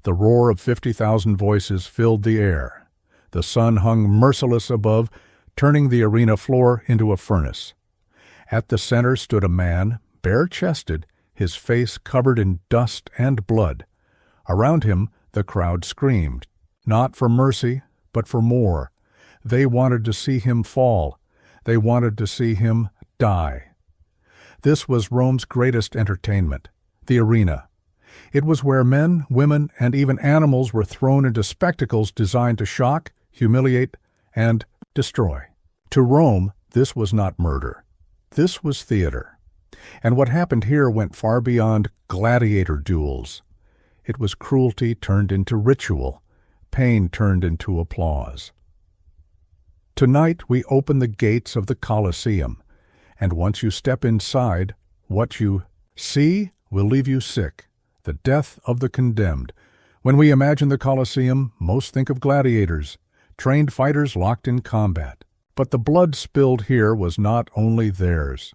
The roar of 50,000 voices filled the air. The sun hung merciless above, turning the arena floor into a furnace. At the center stood a man, bare-chested, his face covered in dust and blood. Around him, the crowd screamed, not for mercy, but for more. They wanted to see him fall. They wanted to see him die. This was Rome's greatest entertainment, the arena. It was where men, women, and even animals were thrown into spectacles designed to shock, humiliate, and destroy. To Rome, this was not murder. This was theater. And what happened here went far beyond gladiator duels. It was cruelty turned into ritual, pain turned into applause. Tonight we open the gates of the Colosseum, and once you step inside, what you see will leave you sick. The death of the condemned. When we imagine the Colosseum, most think of gladiators, trained fighters locked in combat. But the blood spilled here was not only theirs.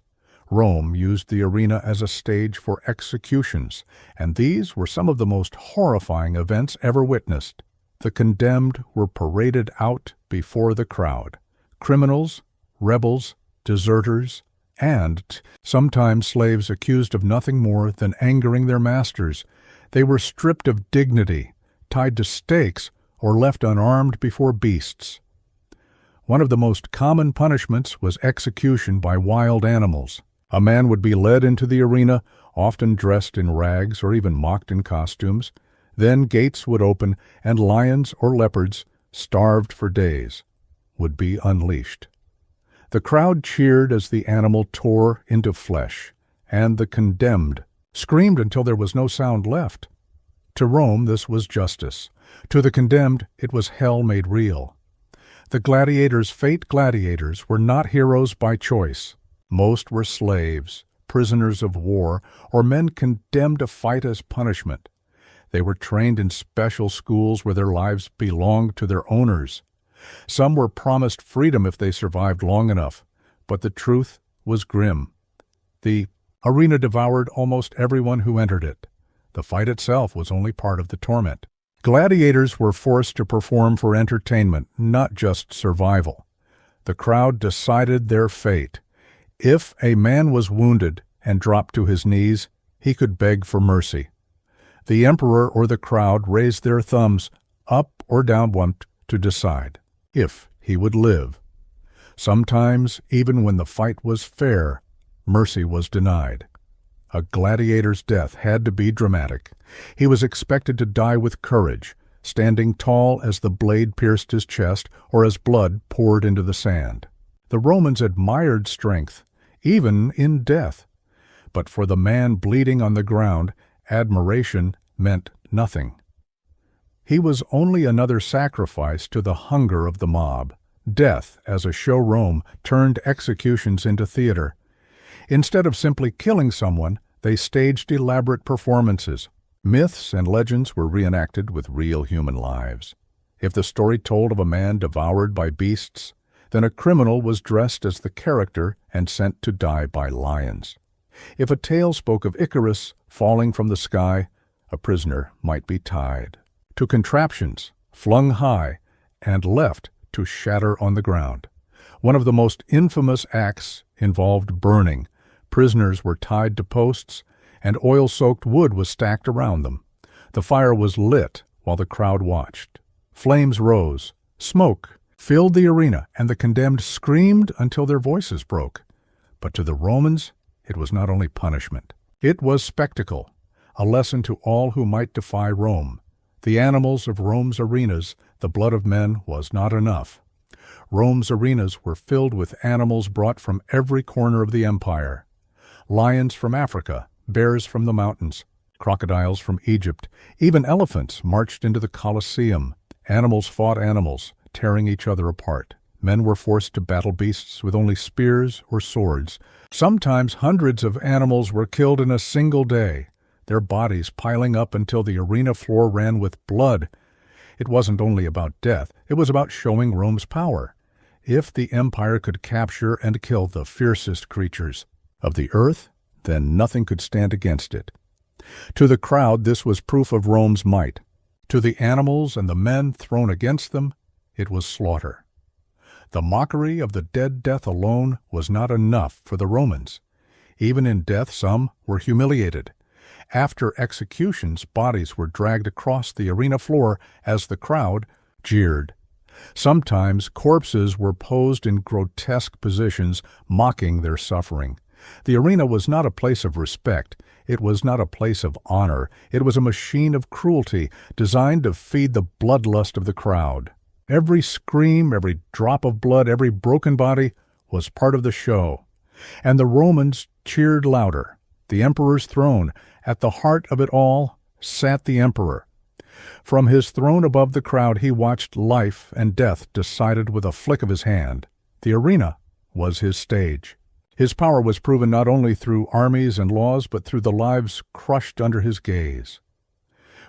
Rome used the arena as a stage for executions, and these were some of the most horrifying events ever witnessed. The condemned were paraded out before the crowd. Criminals, rebels, deserters, and sometimes slaves accused of nothing more than angering their masters. They were stripped of dignity, tied to stakes, or left unarmed before beasts. One of the most common punishments was execution by wild animals. A man would be led into the arena, often dressed in rags or even mocked in costumes. Then gates would open, and lions or leopards, starved for days, would be unleashed. The crowd cheered as the animal tore into flesh, and the condemned screamed until there was no sound left. To Rome, this was justice. To the condemned, it was hell made real. The gladiators' fate gladiators were not heroes by choice. Most were slaves, prisoners of war, or men condemned to fight as punishment. They were trained in special schools where their lives belonged to their owners. Some were promised freedom if they survived long enough, but the truth was grim. The arena devoured almost everyone who entered it. The fight itself was only part of the torment. Gladiators were forced to perform for entertainment, not just survival. The crowd decided their fate. If a man was wounded and dropped to his knees, he could beg for mercy. The emperor or the crowd raised their thumbs up or down one to decide if he would live. Sometimes, even when the fight was fair, mercy was denied. A gladiator's death had to be dramatic. He was expected to die with courage, standing tall as the blade pierced his chest or as blood poured into the sand. The Romans admired strength, even in death. But for the man bleeding on the ground, admiration meant nothing. He was only another sacrifice to the hunger of the mob. Death, as a show Rome, turned executions into theater. Instead of simply killing someone, they staged elaborate performances. Myths and legends were reenacted with real human lives. If the story told of a man devoured by beasts, then a criminal was dressed as the character and sent to die by lions. If a tale spoke of Icarus falling from the sky, a prisoner might be tied to contraptions, flung high, and left to shatter on the ground. One of the most infamous acts involved burning. Prisoners were tied to posts, and oil-soaked wood was stacked around them. The fire was lit while the crowd watched. Flames rose, smoke filled the arena, and the condemned screamed until their voices broke. But to the Romans, it was not only punishment. It was spectacle, a lesson to all who might defy Rome. The animals of Rome's arenas, the blood of men, was not enough. Rome's arenas were filled with animals brought from every corner of the empire. Lions from Africa, bears from the mountains, crocodiles from Egypt, even elephants marched into the Colosseum. Animals fought animals, tearing each other apart. Men were forced to battle beasts with only spears or swords. Sometimes hundreds of animals were killed in a single day, their bodies piling up until the arena floor ran with blood. It wasn't only about death, it was about showing Rome's power. If the empire could capture and kill the fiercest creatures of the earth, then nothing could stand against it. To the crowd, this was proof of Rome's might. To the animals and the men thrown against them, it was slaughter. The mockery of the dead death alone was not enough for the Romans. Even in death, some were humiliated. After executions, bodies were dragged across the arena floor as the crowd jeered. Sometimes corpses were posed in grotesque positions, mocking their suffering. The arena was not a place of respect. It was not a place of honor. It was a machine of cruelty, designed to feed the bloodlust of the crowd. Every scream, every drop of blood, every broken body was part of the show. And the Romans cheered louder. The emperor's throne, at the heart of it all, sat the emperor. From his throne above the crowd, he watched life and death decided with a flick of his hand. The arena was his stage. His power was proven not only through armies and laws, but through the lives crushed under his gaze.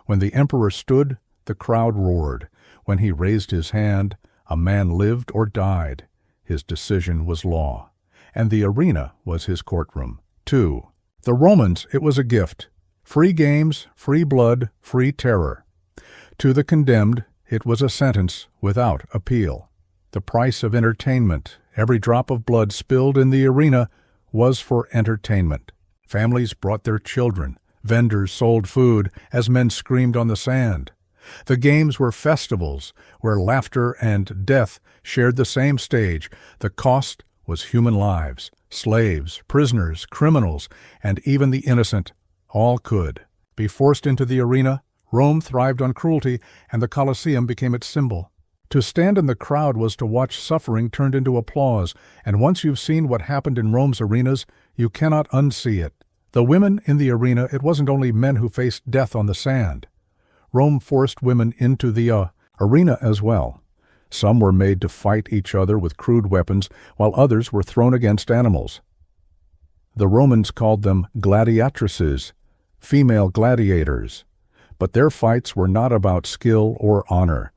When the emperor stood, the crowd roared. When he raised his hand, a man lived or died. His decision was law, and the arena was his courtroom. 2. The Romans, it was a gift. Free games, free blood, free terror. To the condemned, it was a sentence without appeal. The price of entertainment, every drop of blood spilled in the arena, was for entertainment. Families brought their children. Vendors sold food as men screamed on the sand. The games were festivals where laughter and death shared the same stage. The cost was human lives. Slaves, prisoners, criminals, and even the innocent, all could be forced into the arena. Rome thrived on cruelty, and the Colosseum became its symbol. To stand in the crowd was to watch suffering turned into applause, and once you've seen what happened in Rome's arenas, you cannot unsee it. The women in the arena, it wasn't only men who faced death on the sand. Rome forced women into the arena as well. Some were made to fight each other with crude weapons, while others were thrown against animals. The Romans called them gladiatresses, female gladiators. But their fights were not about skill or honor.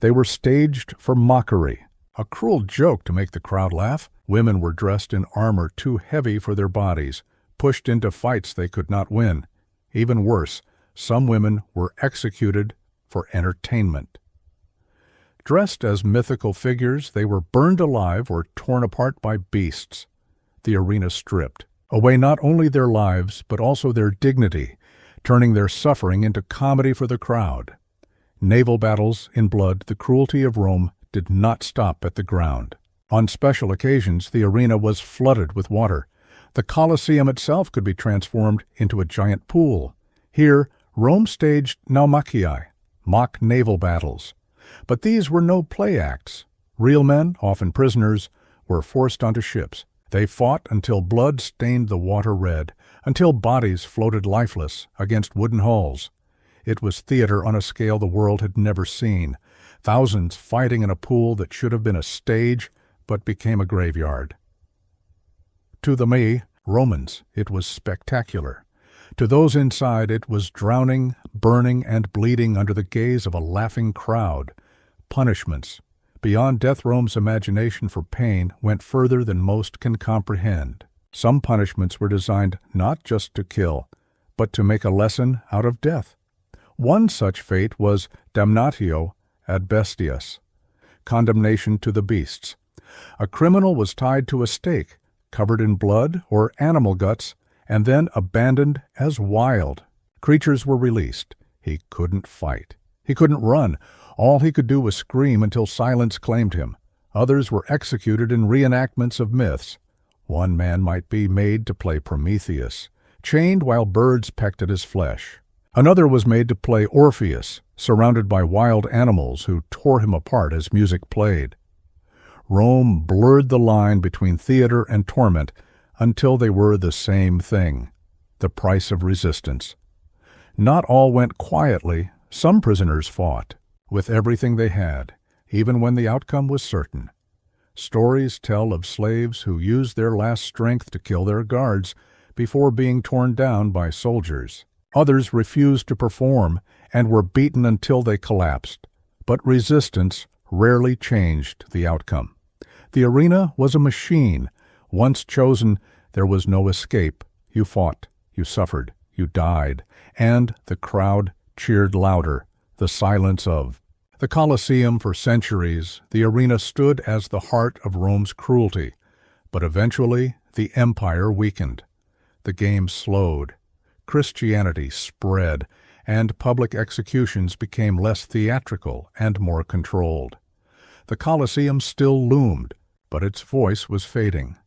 They were staged for mockery, a cruel joke to make the crowd laugh. Women were dressed in armor too heavy for their bodies, pushed into fights they could not win. Even worse, some women were executed for entertainment. Dressed as mythical figures, they were burned alive or torn apart by beasts. The arena stripped away not only their lives, but also their dignity, turning their suffering into comedy for the crowd. Naval battles in blood, the cruelty of Rome did not stop at the ground. On special occasions, the arena was flooded with water. The Colosseum itself could be transformed into a giant pool. Here, Rome staged naumachii, mock naval battles. But these were no play acts. Real men, often prisoners, were forced onto ships. They fought until blood stained the water red, until bodies floated lifeless against wooden hulls. It was theater on a scale the world had never seen. Thousands fighting in a pool that should have been a stage, but became a graveyard. To the Romans, it was spectacular. To those inside, it was drowning, burning, and bleeding under the gaze of a laughing crowd. Punishments, beyond death, Rome's imagination for pain went further than most can comprehend. Some punishments were designed not just to kill, but to make a lesson out of death. One such fate was damnatio ad bestias, condemnation to the beasts. A criminal was tied to a stake, covered in blood or animal guts, and then abandoned as wild. Creatures were released. He couldn't fight. He couldn't run. All he could do was scream until silence claimed him. Others were executed in reenactments of myths. One man might be made to play Prometheus, chained while birds pecked at his flesh. Another was made to play Orpheus, surrounded by wild animals who tore him apart as music played. Rome blurred the line between theater and torment until they were the same thing, the price of resistance. Not all went quietly. Some prisoners fought with everything they had, even when the outcome was certain. Stories tell of slaves who used their last strength to kill their guards before being torn down by soldiers. Others refused to perform and were beaten until they collapsed. But resistance rarely changed the outcome. The arena was a machine. Once chosen, there was no escape. You fought, you suffered, you died, and the crowd cheered louder. the silence of. The Colosseum for centuries, the arena stood as the heart of Rome's cruelty, but eventually the empire weakened. The game slowed, Christianity spread, and public executions became less theatrical and more controlled. The Colosseum still loomed, but its voice was fading.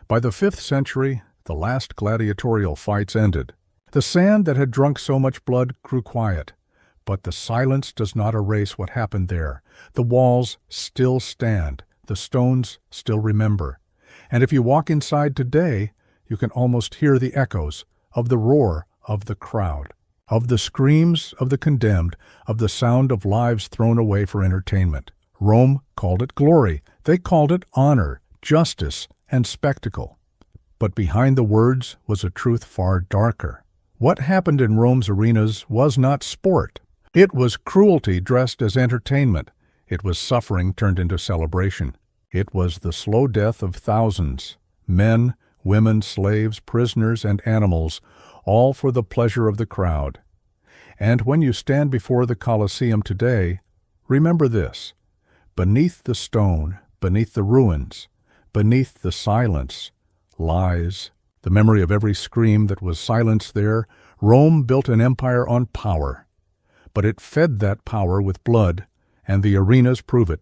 By the 5th century, the last gladiatorial fights ended. The sand that had drunk so much blood grew quiet, but the silence does not erase what happened there. The walls still stand, the stones still remember. And if you walk inside today, you can almost hear the echoes of the roar of the crowd, of the screams of the condemned, of the sound of lives thrown away for entertainment. Rome called it glory. They called it honor, justice, and spectacle. But behind the words was a truth far darker. What happened in Rome's arenas was not sport. It was cruelty dressed as entertainment. It was suffering turned into celebration. It was the slow death of thousands, men, women, slaves, prisoners, and animals, all for the pleasure of the crowd. And when you stand before the Colosseum today, remember this: beneath the stone, beneath the ruins, beneath the silence, lies the memory of every scream that was silenced there. Rome built an empire on power, but it fed that power with blood, and the arenas prove it.